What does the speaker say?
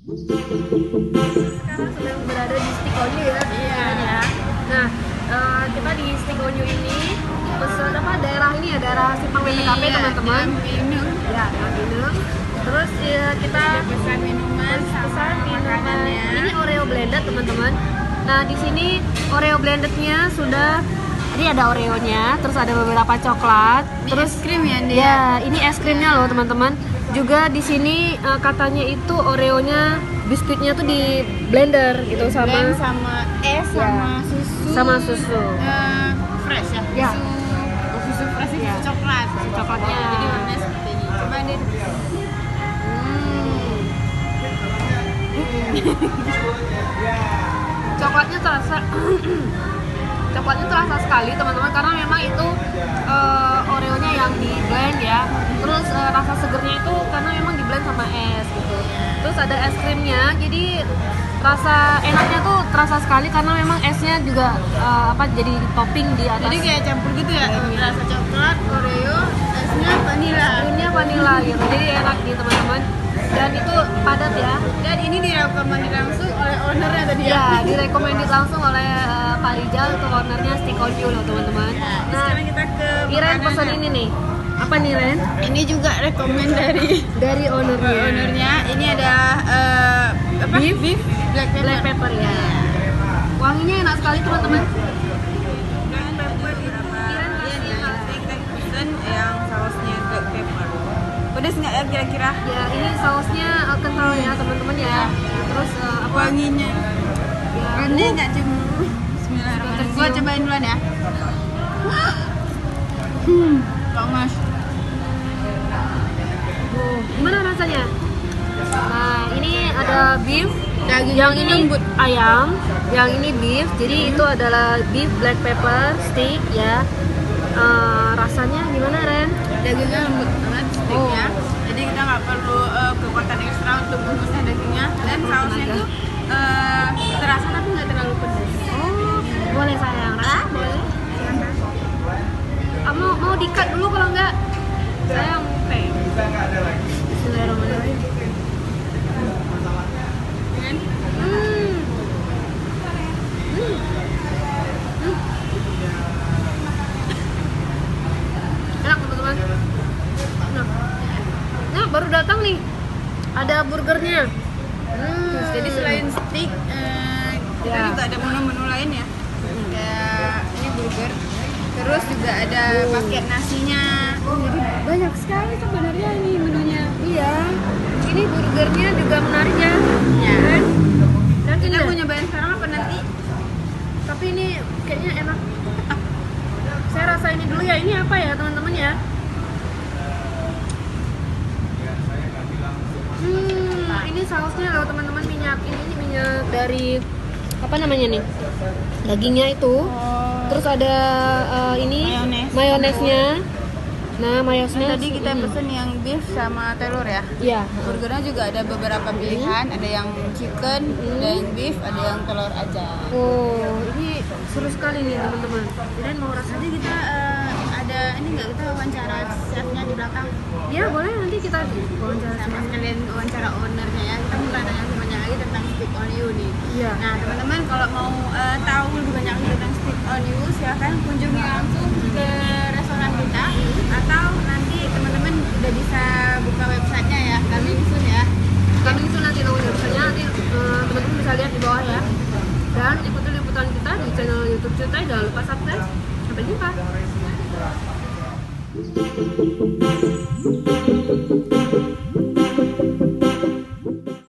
Sekarang sedang berada di Stick On You ya. Iya. Ya. Nah, kita di Stick On You ini pesan apa daerah ini ya, daerah Simpang BPKP teman-teman. Minum. Ya, minum. Terus ya, kita Pesan minuman sama pesan minuman. makanannya. Ini Oreo blended teman-teman. Nah, di sini Oreo blendednya sudah, ini ada Oreonya, terus ada beberapa coklat, Ini terus es krim ya dia. ya ini es krimnya loh teman-teman. Juga di sini katanya itu Oreonya biskuitnya tuh di blender gitu Blend sama sama es Ya. sama susu. sama susu. Fresh ya. Ya. Susu fresh itu Ya. coklat. Coklatnya. Jadi warnanya seperti ini. Coba deh. Coklatnya terasa coklatnya terasa sekali teman-teman, karena memang itu Oreonya yang di blend ya. Terus rasa segernya itu karena memang di blend sama es gitu. Terus ada es krimnya, jadi rasa enaknya tuh terasa sekali karena memang esnya juga jadi topping di atas. Jadi kayak campur gitu ya. Rasa coklat, Oreo, esnya vanilla. krimnya vanilla gitu, jadi enak nih teman-teman. Dan itu padat ya. Dan ini direkomendasi langsung oleh ownernya tadi ya. Ya, direkomendasi langsung oleh Pak Rijal, itu ownernya Stick On You loh teman-teman. Nah, Nah, sekarang kita ke Iren makanan. pesan ini nih. Apa nih Ren? Ini juga rekomend dari Ownernya. ownernya. Ini ada apa? Beef? Black pepper. Black pepper ya. Wanginya enak sekali teman-teman. Black pepper itu iya nih. Kita pesen yang sausnya black pepper. Pedas nggak ya kira-kira? Ya, ini sausnya kental ya teman-teman ya. Terus Wanginya. Ya, Ini nggak cuma. Bismillahirrahmanirrahim. Gua cobain duluan ya. Kok mas? gimana rasanya? Nah, ini ada beef, Daging yang itu ini lembut. ayam, yang ini beef. Jadi itu adalah beef black pepper stick ya. Rasanya gimana Ren? Dagingnya lembut banget steaknya. Oh. Jadi kita nggak perlu kekuatan ekstra untuk memusnah dagingnya. Dan sausnya tenaga. itu terasa tapi nggak terlalu pedas. Oh, boleh sayang. Boleh. Mau di-cut dulu kalau enggak? Saya mau pay. Bismillahirrahmanirrahim. Kan? Hmm. Hmm. Hmm. Enak teman-teman. Enak. Nah, baru datang nih. Ada burgernya. Jadi selain steak, kita Ya. juga ada menu-menu lain ya. Kayak ini burger. Terus juga ada paket nasinya. Jadi banyak sekali sebenarnya ini menunya. Iya. Ini burgernya juga menarik ya. Ya. Dan Kita ini mau nyobain sekarang apa nanti? tapi ini kayaknya enak. Saya rasa ini dulu ya. Ini apa ya teman-teman ya? Ini sausnya loh teman-teman, minyak. Ini minyak dari apa namanya nih? Dagingnya itu. Terus ada ini Mayones. mayonesnya. Nah, mayonesnya Tadi kita pesen yang beef sama telur ya. Iya. Burgernya juga ada beberapa pilihan, ada yang chicken, ada yang beef, ada yang telur aja. Oh, ini seru sekali nih teman-teman. Dan mau rasanya Nanti kita ada ini nggak, kita wawancara chefnya di belakang. ya boleh, nanti kita wawancara Sama sama. sekalian wawancara ownernya ya. Kita mau tanya lebih banyak lagi tentang Stick On You nih. Iya. Nah teman-teman kalau mau tahu lebih banyak lagi tentang Stick On You, silahkan kunjungi langsung ke restoran kita, atau nanti teman-teman udah bisa buka websitenya ya, kami soon ya. Kami itu nanti websitenya, nanti teman-teman bisa lihat di bawah ya. Dan ikuti liputan kita di channel YouTube kita, jangan lupa subscribe. Sampai jumpa.